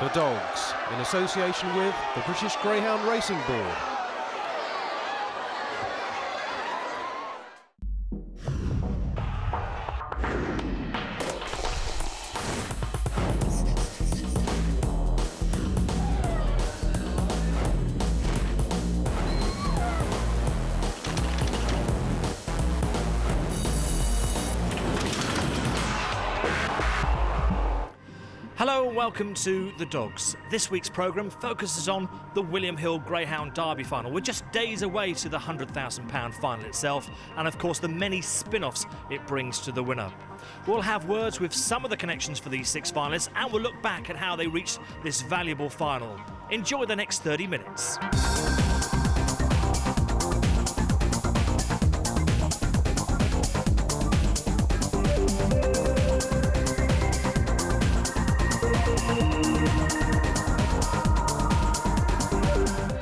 The Dogs, in association with the British Greyhound Racing Board. Hello and welcome to The Dogs. This week's programme focuses on the William Hill Greyhound Derby final. We're just days away to the £100,000 final itself and of course the many spin-offs it brings to the winner. We'll have words with some of the connections for these 6 finalists and we'll look back at how they reached this valuable final. Enjoy the next 30 minutes.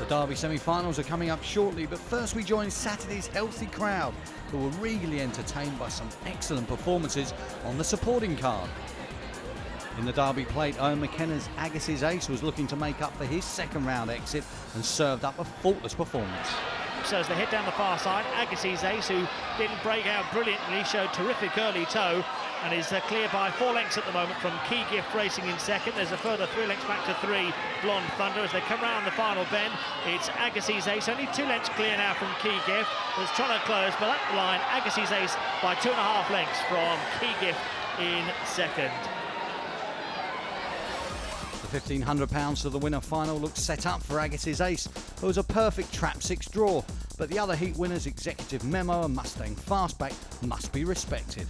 Derby semi-finals are coming up shortly, but first we join Saturday's healthy crowd, who were regally entertained by some excellent performances on the supporting card. In the Derby plate, Owen McKenna's Agassiz Ace was looking to make up for his second round exit and served up a faultless performance. So as they head down the far side, Agassiz Ace, who didn't break out brilliantly, showed terrific early toe and is clear by 4 lengths at the moment from Key Gift Racing in second. There's a further 3 lengths back to 3 Blonde Thunder as they come round the final bend. It's Agassiz Ace, only 2 lengths clear now from Key Gift. It's trying to close, but at the line, Agassiz Ace by 2.5 lengths from Key Gift in second. The £1,500 to the winner final looks set up for Agassiz Ace, who was a perfect trap 6 draw, but the other heat winners, Executive Memo and Mustang Fastback, must be respected.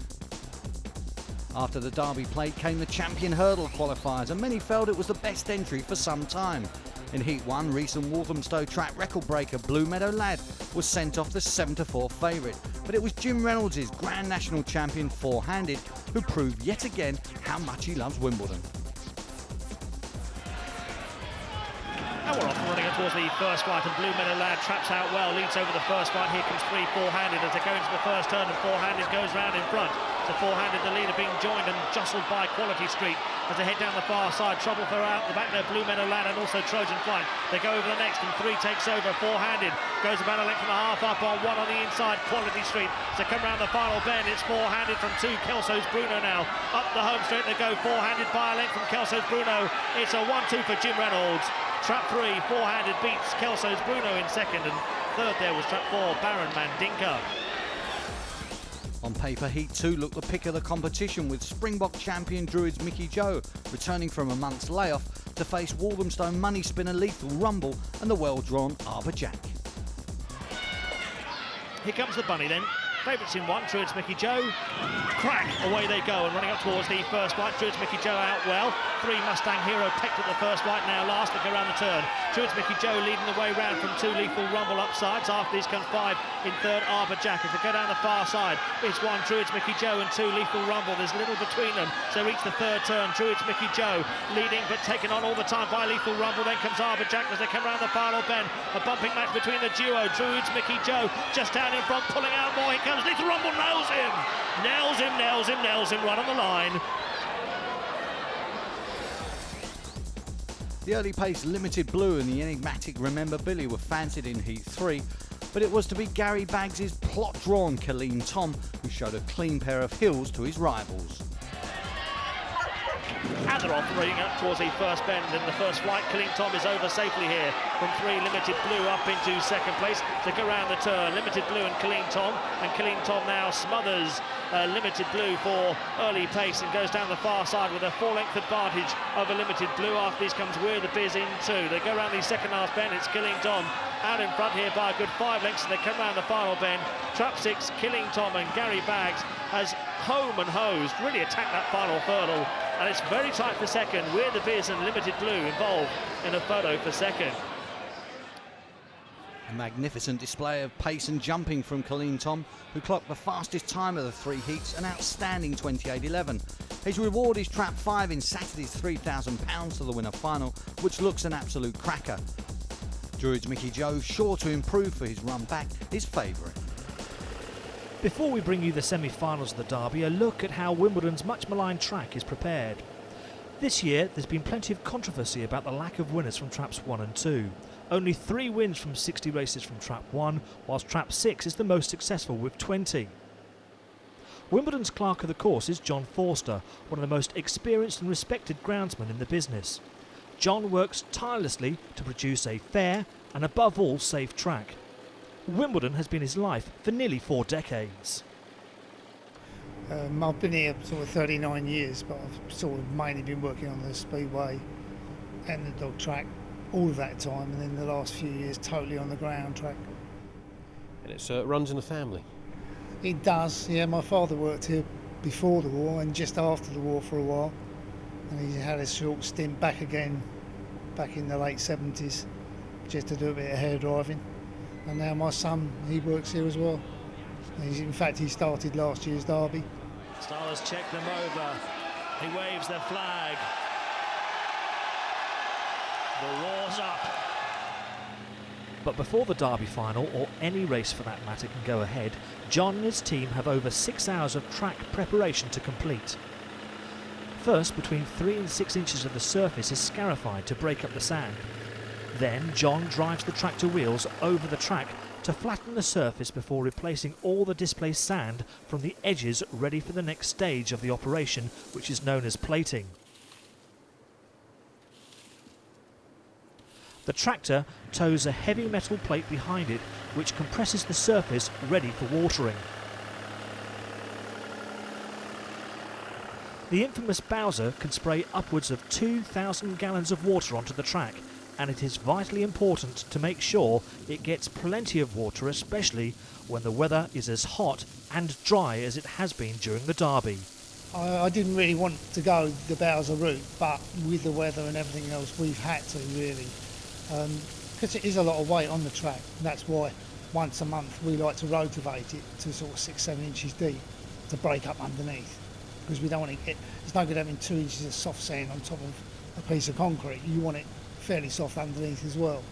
After the Derby plate came the Champion Hurdle qualifiers, and many felt it was the best entry for some time. In Heat 1, recent Walthamstow track record breaker Blue Meadow Lad was sent off the 7-4 favourite, but it was Jim Reynolds' Grand National Champion four-handed who proved yet again how much he loves Wimbledon. And we're off running it towards the first right, and Blue Meadow Lad traps out well, leads over the first right. Here comes 3 four-handed as they go into the first turn, and four-handed goes round in front. So four-handed, the leader being joined and jostled by Quality Street as they head down the far side. Trouble for out the back there, Blue Meadow Lad and also Trojan Flight. They go over the next, and 3 takes over. Four-handed goes about 1.5 lengths up on 1 on the inside. Quality Street. So come round the final bend. It's four-handed from 2. Kelso's Bruno now up the home straight. They go four-handed by a length from Kelso's Bruno. It's a 1-2 for Jim Reynolds. Trap 3, four-handed beats Kelso's Bruno in second, and third there was trap 4, Baron Mandinka. On paper, Heat 2 looked the pick of the competition, with Springbok champion Druids Mickey Joe returning from a month's layoff to face Walthamstow money spinner Lethal Rumble and the well-drawn Arbor Jack. Here comes the bunny then. Favourites in 1, Druids Mickey Joe. Crack! Away they go, and running up towards the first right, Druids Mickey Joe out well. 3 Mustang Hero pecked at the first right, now last to go around the turn. Druids Mickey Joe leading the way round from 2 Lethal Rumble upsides. After these comes 5 in third, Arbor Jack. As they go down the far side, it's 1 Druids Mickey Joe and 2 Lethal Rumble. There's little between them, so reach the third turn. Druids Mickey Joe leading but taken on all the time by Lethal Rumble. Then comes Arbor Jack as they come round the final bend. A bumping match between the duo. Druids Mickey Joe just down in front, pulling out more. Here comes Lethal Rumble, nails him! Nails him, nails him, nails him, right on the line. The early pace Limited Blue and the enigmatic Remember Billy were fancied in Heat 3, but it was to be Gary Baggs' plot-drawn Killeen Tom who showed a clean pair of heels to his rivals. And they're off, running up towards the first bend, and the first flight, Killeen Tom is over safely here from 3 Limited Blue up into second place. So go round the turn, Limited Blue and Killeen Tom now smothers Limited Blue for early pace and goes down the far side with a 4-length advantage over Limited Blue. After these comes We're the Biz in 2. They go round the second last bend, it's Killeen Tom out in front here by a good 5 lengths, and they come round the final bend. Trap 6, Killeen Tom and Gary Baggs has home and hosed, really attacked that final hurdle, and it's very tight for second. We're the Biz and Limited Blue involved in a photo for second. A magnificent display of pace and jumping from Killeen Tom, who clocked the fastest time of the 3 heats, an outstanding 28.11. His reward is trap 5 in Saturday's £3,000 to the winner final, which looks an absolute cracker. Druids Mickey Joe, sure to improve for his run back, is favourite. Before we bring you the semi-finals of the Derby, a look at how Wimbledon's much maligned track is prepared. This year, there's been plenty of controversy about the lack of winners from Traps 1 and 2. Only 3 wins from 60 races from Trap 1, whilst Trap 6 is the most successful with 20. Wimbledon's clerk of the course is John Forster, one of the most experienced and respected groundsmen in the business. John works tirelessly to produce a fair and above all safe track. Wimbledon has been his life for nearly 4 decades. I've been here sort of 39 years, but I've sort of mainly been working on the speedway and the dog track all of that time, and then the last few years totally on the ground track. And it runs in the family. It does, yeah. My father worked here before the war and just after the war for a while, and he had a short stint back again back in the late 70s just to do a bit of hair driving. And now my son, he works here as well. In fact, he started last year's derby. Stars check them over. He waves their flag. The war's up. But before the Derby final, or any race for that matter, can go ahead, John and his team have over 6 hours of track preparation to complete. First, between 3 and 6 inches of the surface is scarified to break up the sand. Then John drives the tractor wheels over the track to flatten the surface before replacing all the displaced sand from the edges, ready for the next stage of the operation, which is known as plating. The tractor tows a heavy metal plate behind it, which compresses the surface ready for watering. The infamous Bowser can spray upwards of 2,000 gallons of water onto the track, and it is vitally important to make sure it gets plenty of water, especially when the weather is as hot and dry as it has been during the Derby. I didn't really want to go the Bowser route, but with the weather and everything else, we've had to really. Because it is a lot of weight on the track. That's why once a month we like to rotivate it to sort of 6-7 inches deep to break up underneath. Because we don't want to get, it's no good having 2 inches of soft sand on top of a piece of concrete. You want it fairly soft underneath as well.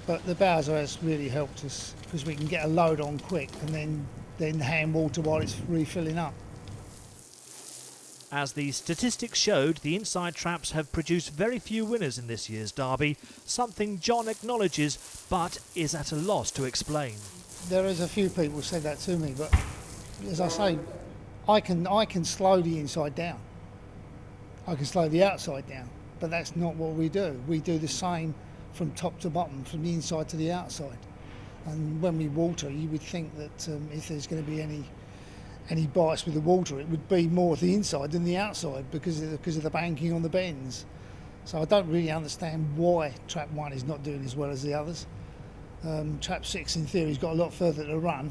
But the Bowser has really helped us because we can get a load on quick and then hand water while it's refilling up. As the statistics showed, the inside traps have produced very few winners in this year's Derby, something John acknowledges but is at a loss to explain. There is a few people who said that to me, but as I say, I can slow the inside down. I can slow the outside down, but that's not what we do. We do the same from top to bottom, from the inside to the outside. And when we water, you would think that if there's going to be any bites with the water, it would be more the inside than the outside because of the banking on the bends. So I don't really understand why Trap 1 is not doing as well as the others. Trap 6 in theory has got a lot further to run.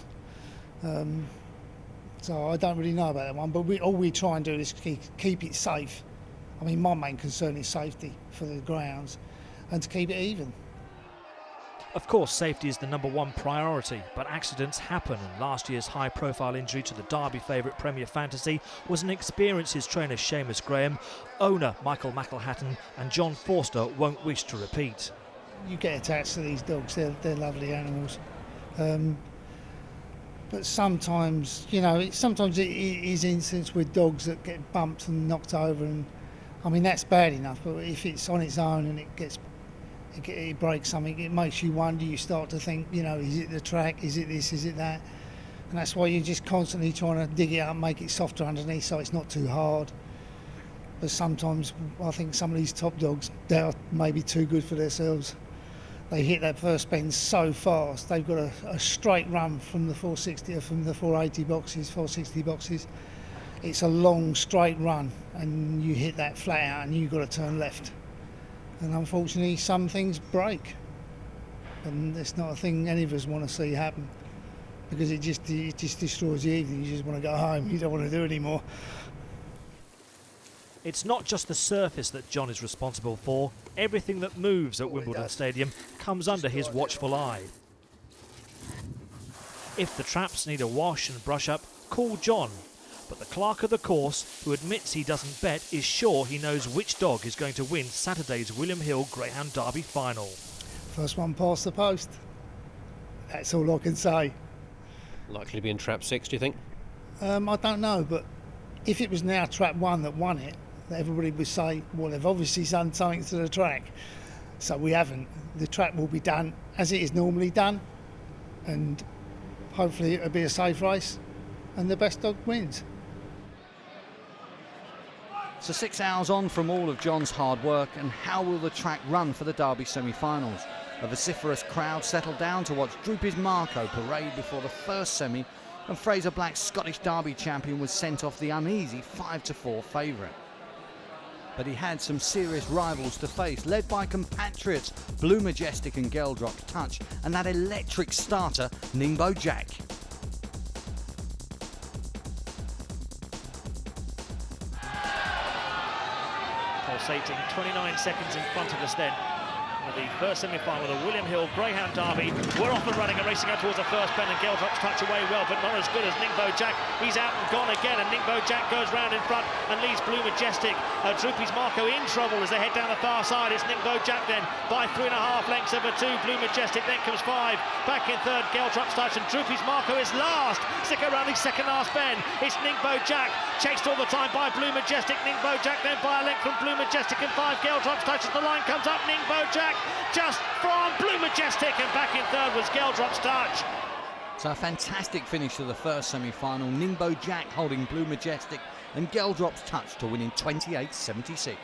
So I don't really know about that one, but all we try and do is keep it safe. I mean, my main concern is safety for the grounds and to keep it even. Of course, safety is the #1 priority, but accidents happen, and last year's high-profile injury to the Derby favourite Premier Fantasy was an experience his trainer Seamus Graham, owner Michael McElhatton and John Forster won't wish to repeat. You get attached to these dogs, they're lovely animals. But sometimes, sometimes it is incidents with dogs that get bumped and knocked over, and I mean that's bad enough, but if it's on its own and it breaks something, it makes you wonder, you start to think, is it the track, is it this, is it that? And that's why you're just constantly trying to dig it up, make it softer underneath so it's not too hard. But sometimes I think some of these top dogs, they're maybe too good for themselves. They hit that first bend so fast, they've got a straight run from the 460 or from the 480 boxes, 460 boxes. It's a long straight run and you hit that flat out and you've got to turn left. And unfortunately some things break, and it's not a thing any of us want to see happen because it just destroys the evening. You just want to go home, you don't want to do it anymore. It's not just the surface that John is responsible for. Everything that moves at Wimbledon Stadium comes under his watchful eye. If the traps need a wash and brush up, call John. But the clerk of the course, who admits he doesn't bet, is sure he knows which dog is going to win Saturday's William Hill Greyhound Derby final. First one past the post. That's all I can say. Likely to be in Trap 6, do you think? I don't know, but if it was now Trap 1 that won it, everybody would say, well, they've obviously done something to the track. So we haven't. The track will be done as it is normally done, and hopefully it'll be a safe race and the best dog wins. So 6 hours on from all of John's hard work, and how will the track run for the Derby semi-finals? A vociferous crowd settled down to watch Droopy's Marco parade before the first semi, and Fraser Black's Scottish Derby champion was sent off the uneasy 5-4 favourite. But he had some serious rivals to face, led by compatriots Blue Majestic and Geldrop's Touch, and that electric starter Ningbo Jack. Pulsating 29 seconds in front of us then. The first semi-final of the William Hill Greyhound Derby. We're off and running and racing out towards the first bend, and Geldrop's Touch away well, but not as good as Ningbo Jack. He's out and gone again, and Ningbo Jack goes round in front and leads Blue Majestic. Droopy's Marco in trouble as they head down the far side. It's Ningbo Jack then by 3.5 lengths over 2. Blue Majestic, then comes 5. Back in third, Geldrop's Touch, and Droopy's Marco is last. Stick around the second last bend. It's Ningbo Jack, chased all the time by Blue Majestic. Ningbo Jack then by a length from Blue Majestic, and 5 Geldrop's Touch as the line comes up. Ningbo Jack just from Blue Majestic, and back in third was Geldrop's Touch. So a fantastic finish to the first semi-final. Ningbo Jack holding Blue Majestic and Geldrop's Touch to win in 28.76.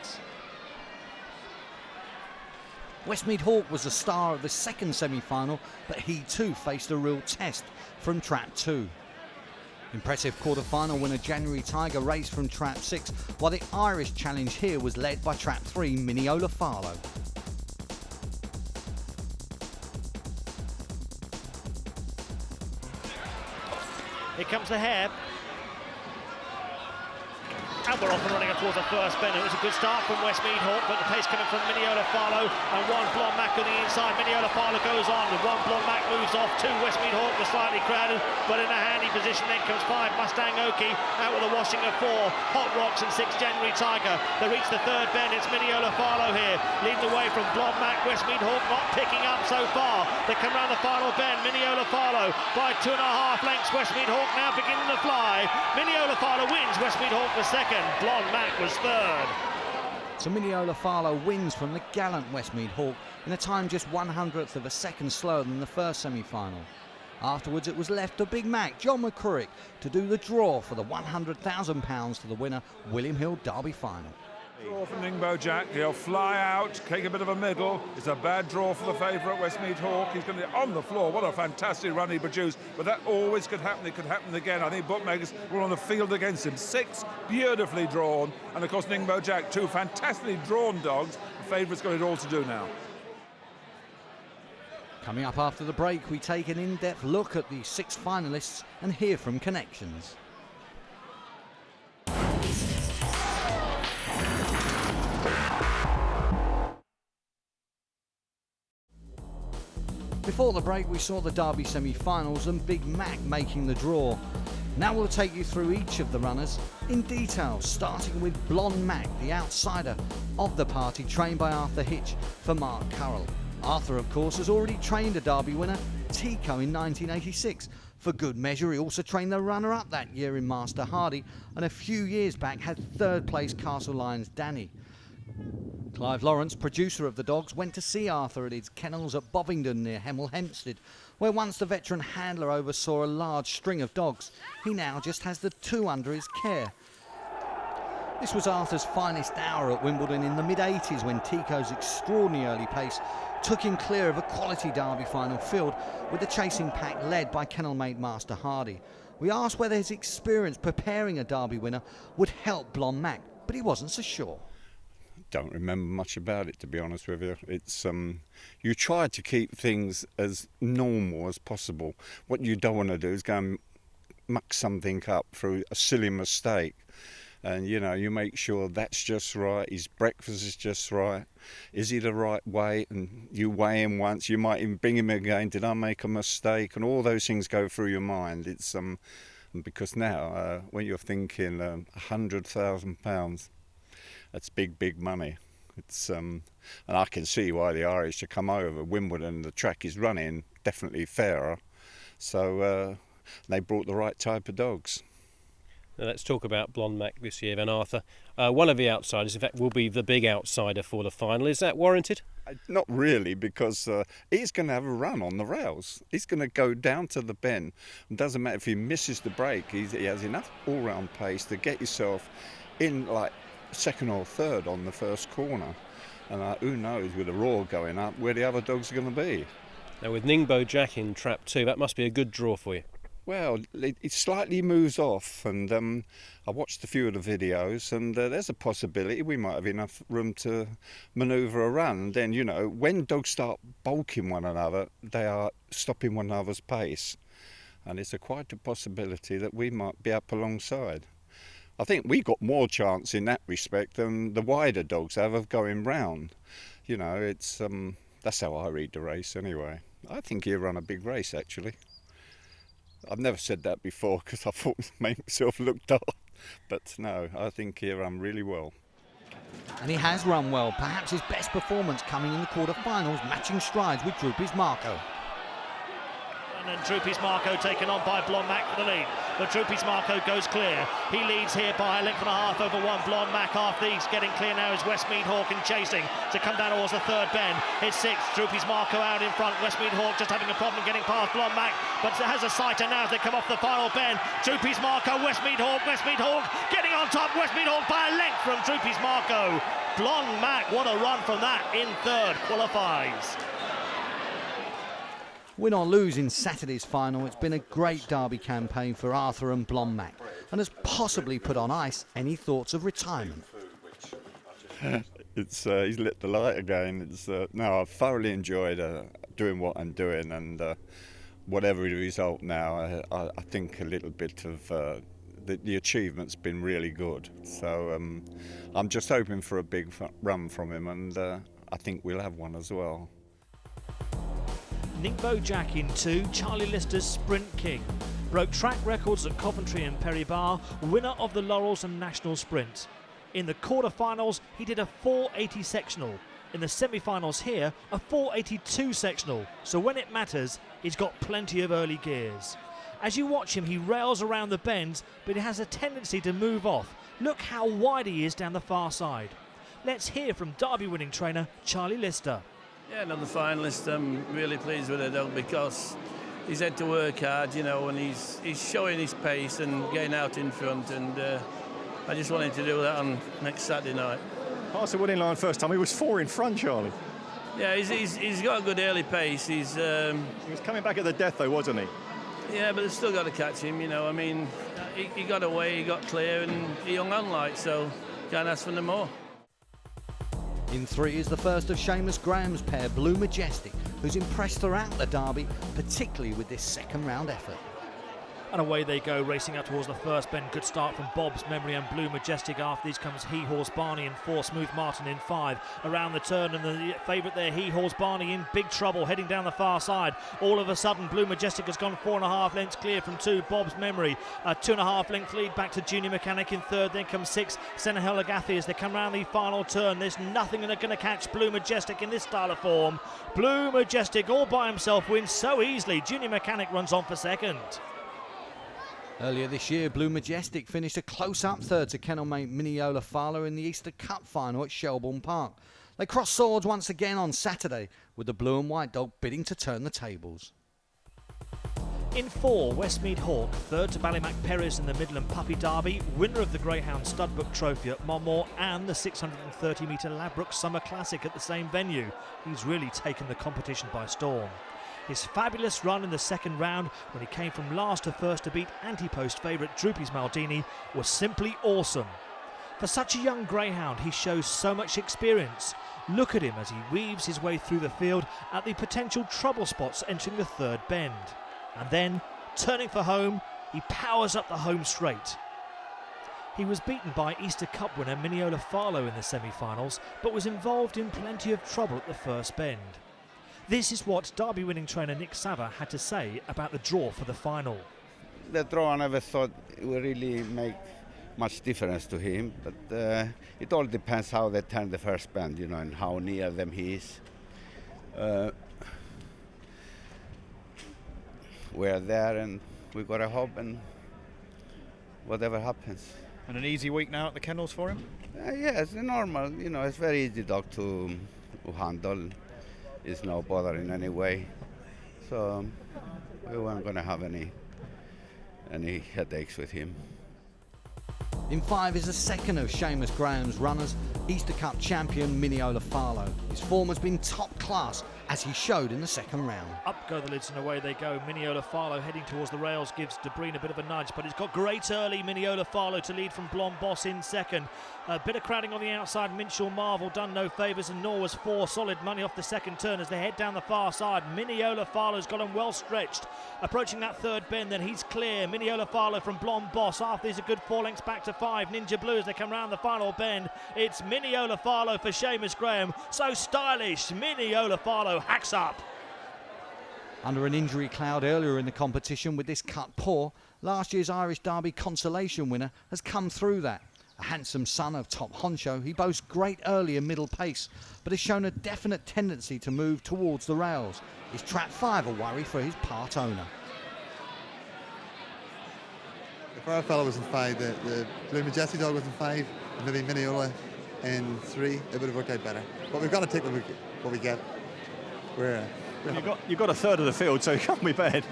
Westmead Hawk was the star of the second semi-final, but he too faced a real test from Trap 2. Impressive quarter-final winner January Tiger raced from Trap 6, while the Irish challenge here was led by Trap 3 Minneola Farlow. Here comes the hare. And we're off and running towards the first bend. It was a good start from Westmead Hawk, but the pace coming from Minneola Farlow, and 1 Blonde Mac on the inside. Minneola Farlow goes on, and 1 Blonde Mac moves off. 2 Westmead Hawk was slightly crowded, but in a handy position. Then comes 5 Mustang Oki, out with a washing of 4 Hot Rocks and 6 January Tiger. They reach the third bend. It's Minneola Farlow here, leading the way from Blonde Mac. Westmead Hawk not picking up so far. They come round the final bend. Minneola Farlow by 2.5 lengths. Westmead Hawk now beginning to fly. Minneola Farlow wins. Westmead Hawk was second. Blonde Mac was third. So Minneola Farlow wins from the gallant Westmead Hawk in a time just 1/100th of a second slower than the first semi-final. Afterwards it was left to Big Mac, John McCurrick, to do the draw for the £100,000 to the winner, William Hill Derby final. Draw for Ningbo Jack. He'll fly out, take a bit of a middle. It's a bad draw for the favourite, Westmead Hawk. He's going to be on the floor. What a fantastic run he produced. But that always could happen. It could happen again. I think bookmakers were on the field against him. 6 beautifully drawn. And of course, Ningbo Jack, 2 fantastically drawn dogs. The favourite's got it all to do now. Coming up after the break, we take an in-depth look at the 6 finalists and hear from Connections. Before the break, we saw the Derby semi-finals and Big Mac making the draw. Now we'll take you through each of the runners in detail, starting with Blonde Mac, the outsider of the party, trained by Arthur Hitch for Mark Currell. Arthur, of course, has already trained a Derby winner, Tico, in 1986. For good measure, he also trained the runner-up that year in Master Hardy, and a few years back had third-place Castle Lyons Danny. Clive Lawrence, producer of the dogs, went to see Arthur at his kennels at Bovingdon near Hemel Hempstead, where once the veteran handler oversaw a large string of dogs. He now just has the 2 under his care. This was Arthur's finest hour at Wimbledon in the mid-80s, when Tico's extraordinary early pace took him clear of a quality Derby final field, with the chasing pack led by kennelmate Master Hardy. We asked whether his experience preparing a Derby winner would help Blonde Mac, but he wasn't so sure. Don't remember much about it, to be honest with you. It's you try to keep things as normal as possible. What you don't want to do is go and muck something up through a silly mistake. And you know, you make sure that's just right, his breakfast is just right, is he the right weight, and you weigh him once, you might even bring him again, did I make a mistake, and all those things go through your mind. It's because now when you're thinking £100,000, that's big money. It's and I can see why the Irish have come over. Wimbledon, the track is running definitely fairer, so they brought the right type of dogs. Now let's talk about Blonde Mac this year, Van Arthur. One of the outsiders, in fact, will be the big outsider for the final. Is that warranted? Not really, because he's going to have a run on the rails. He's going to go down to the bend. It doesn't matter if he misses the break. He has enough all-round pace to get yourself in like second or third on the first corner. And who knows, with the roar going up, where the other dogs are going to be. Now with Ningbo Jack in trap 2, that must be a good draw for you. Well, it slightly moves off, and I watched a few of the videos, and there's a possibility we might have enough room to manoeuvre a run. And then, you know, when dogs start bulking one another, they are stopping one another's pace, and it's quite a possibility that we might be up alongside. I think we got more chance in that respect than the wider dogs have of going round. You know, it's that's how I read the race anyway. I think he'll run a big race, actually. I've never said that before because I thought it made myself look daft. But no, I think he'll run really well. And he has run well, perhaps his best performance coming in the quarter-finals, matching strides with Droopy's Marco. And then Droopy's Marco taken on by Blonde Mac for the lead. But Droopy's Marco goes clear. He leads here by a length and a half over one. Blonde Mac after he's getting clear now is Westmead Hawk and chasing to come down towards the third bend. It's sixth. Droopy's Marco out in front. Westmead Hawk just having a problem getting past Blonde Mac, but has a sighter now as they come off the final bend. Droopy's Marco, Westmead Hawk getting on top. Westmead Hawk by a length from Droopy's Marco. Blonde Mac, what a run from that in third, qualifies. Win or lose in Saturday's final, it's been a great Derby campaign for Arthur and Blonde Mac, and has possibly put on ice any thoughts of retirement. He's lit the light again. No, I've thoroughly enjoyed doing what I'm doing, and whatever the result now, I think a little bit of the achievement's been really good. So I'm just hoping for a big run from him, and I think we'll have one as well. Ningbo Jack in 2, Charlie Lister's Sprint King. Broke track records at Coventry and Perry Barr, winner of the Laurels and National Sprint. In the quarter-finals, he did a 480 sectional. In the semi-finals here, a 482 sectional. So when it matters, he's got plenty of early gears. As you watch him, he rails around the bends, but he has a tendency to move off. Look how wide he is down the far side. Let's hear from Derby-winning trainer Charlie Lister. Yeah, another finalist. I'm really pleased with the dog because he's had to work hard, you know, and he's showing his pace and getting out in front, and I just wanted to do that on next Saturday night. Past the winning line first time, he was 4 in front, Charlie. Yeah, he's got a good early pace. He was coming back at the death though, wasn't he? Yeah, but they've still got to catch him, you know. I mean, he got away, he got clear, and he hung on like, so can't ask for no more. In 3 is the first of Seamus Graham's pair, Blue Majestic, who's impressed throughout the Derby, particularly with this second round effort. And away they go, racing up towards the first bend. Good start from Bob's Memory and Blue Majestic. After these comes He Horse Barney in 4, Smooth Martin in 5. Around the turn, and the favourite there, He Horse Barney, in big trouble, heading down the far side. All of a sudden, Blue Majestic has gone 4.5 lengths clear from 2, Bob's Memory. 2.5 length lead back to Junior Mechanic in 3rd. Then comes 6, Senahel Agathi as they come round the final turn. There's nothing that are going to catch Blue Majestic in this style of form. Blue Majestic all by himself wins so easily. Junior Mechanic runs on for 2nd. Earlier this year, Blue Majestic finished a close-up 3rd to kennelmate Minneola Fowler in the Easter Cup final at Shelbourne Park. They crossed swords once again on Saturday, with the blue and white dog bidding to turn the tables. In 4, Westmead Hawk, 3rd to Ballymac Perris in the Midland Puppy Derby, winner of the Greyhound Studbook Trophy at Monmore and the 630-metre Ladbroke Summer Classic at the same venue. He's really taken the competition by storm. His fabulous run in the second round, when he came from last to first to beat anti-post favourite Droopy's Maldini, was simply awesome. For such a young greyhound, he shows so much experience. Look at him as he weaves his way through the field at the potential trouble spots entering the 3rd bend. And then, turning for home, he powers up the home straight. He was beaten by Easter Cup winner Minneola Fowler in the semi-finals, but was involved in plenty of trouble at the first bend. This is what Derby-winning trainer Nick Sava had to say about the draw for the final. The draw, I never thought it would really make much difference to him, but it all depends how they turn the first bend, you know, and how near them he is. We're there and we got a hope, and whatever happens. And an easy week now at the kennels for him? Yeah, it's normal. You know, it's very easy dog to handle. It's no bother in any way. So we weren't going to have any headaches with him. In 5 is the second of Seamus Graham's runners, Easter Cup champion Miniola Farlow. His form has been top class, as he showed in the second round. Up go the lids and away they go. Miniola Farlow heading towards the rails gives De Bruyne a bit of a nudge, but he's got great early Miniola Farlow to lead from Blond Boss in second. A bit of crowding on the outside. Minshall Marvel done no favours, and nor was 4 solid money off the second turn as they head down the far side. Miniola Farlow's got him well stretched. Approaching that third bend, then he's clear. Miniola Farlow from Blond Boss. After these a good 4 lengths back to 5. Ninja Blue as they come round the final bend. It's Miniola Farlow for Seamus Graham. So stylish. Miniola Farlow hacks up. Under an injury cloud earlier in the competition with this cut poor, last year's Irish Derby consolation winner has come through that. A handsome son of top honcho, he boasts great early and middle pace, but has shown a definite tendency to move towards the rails. Is trap 5 a worry for his part owner? If our fellow was in 5, the Blue Majesty dog was in 5, maybe Miniola in 3, it would have worked out better. But we've got to take what we get. You've got a third of the field, so you can't be bad.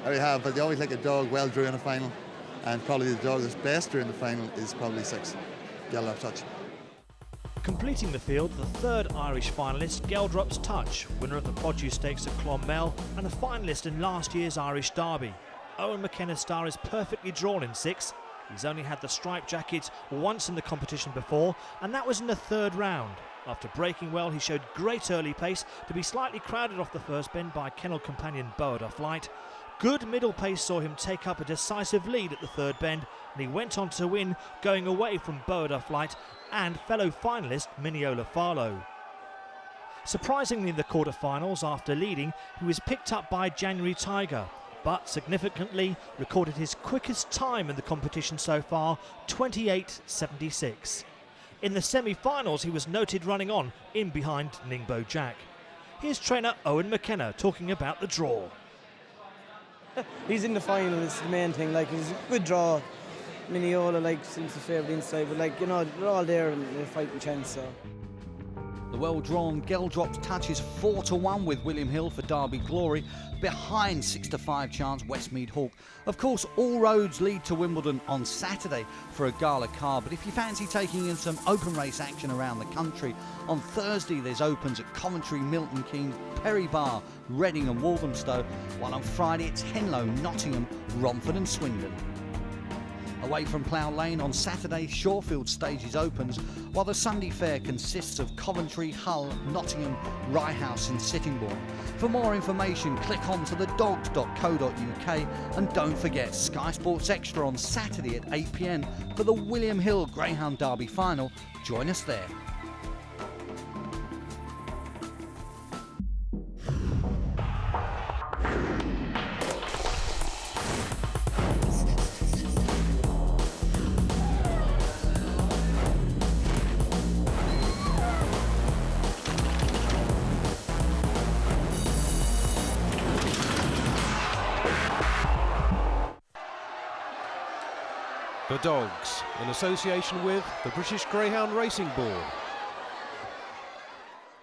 We have, but they always like a dog well drew in a final, and probably the dog that's best drew in the final is probably 6, Yellow Touch. Completing the field, the third Irish finalist, Geldrop's Touch, winner of the Produce Stakes at Clonmel and a finalist in last year's Irish Derby. Owen McKenna's star is perfectly drawn in 6. He's only had the striped jacket once in the competition before, and that was in the third round. After breaking well, he showed great early pace to be slightly crowded off the first bend by kennel companion Boada Flight. Good middle pace saw him take up a decisive lead at the third bend, and he went on to win, going away from Boada Flight and fellow finalist Miniola Farlow. Surprisingly in the quarter-finals, after leading, he was picked up by January Tiger, but significantly recorded his quickest time in the competition so far, 28.76. In the semi-finals, he was noted running on in behind Ningbo Jack. Here's trainer Owen McKenna talking about the draw. He's in the final, it's the main thing. Like, he's a good draw. Miniola, like, seems the favourite inside, but, like, you know, they're all there and they're fighting chance, so. The well-drawn Geldrop's Touch is 4-1 with William Hill for Derby Glory, behind 6-5 chance Westmead Hawk. Of course, all roads lead to Wimbledon on Saturday for a gala car, but if you fancy taking in some open race action around the country, on Thursday there's opens at Coventry, Milton Keynes, Perry Barr, Reading and Walthamstow, while on Friday it's Henlow, Nottingham, Romford and Swindon. Away from Plough Lane on Saturday, Shawfield stages opens, while the Sunday fair consists of Coventry, Hull, Nottingham, Rye House and Sittingbourne. For more information, click on to thedogs.co.uk and don't forget Sky Sports Extra on Saturday at 8 p.m. for the William Hill Greyhound Derby final. Join us there. The Dogs, in association with the British Greyhound Racing Board.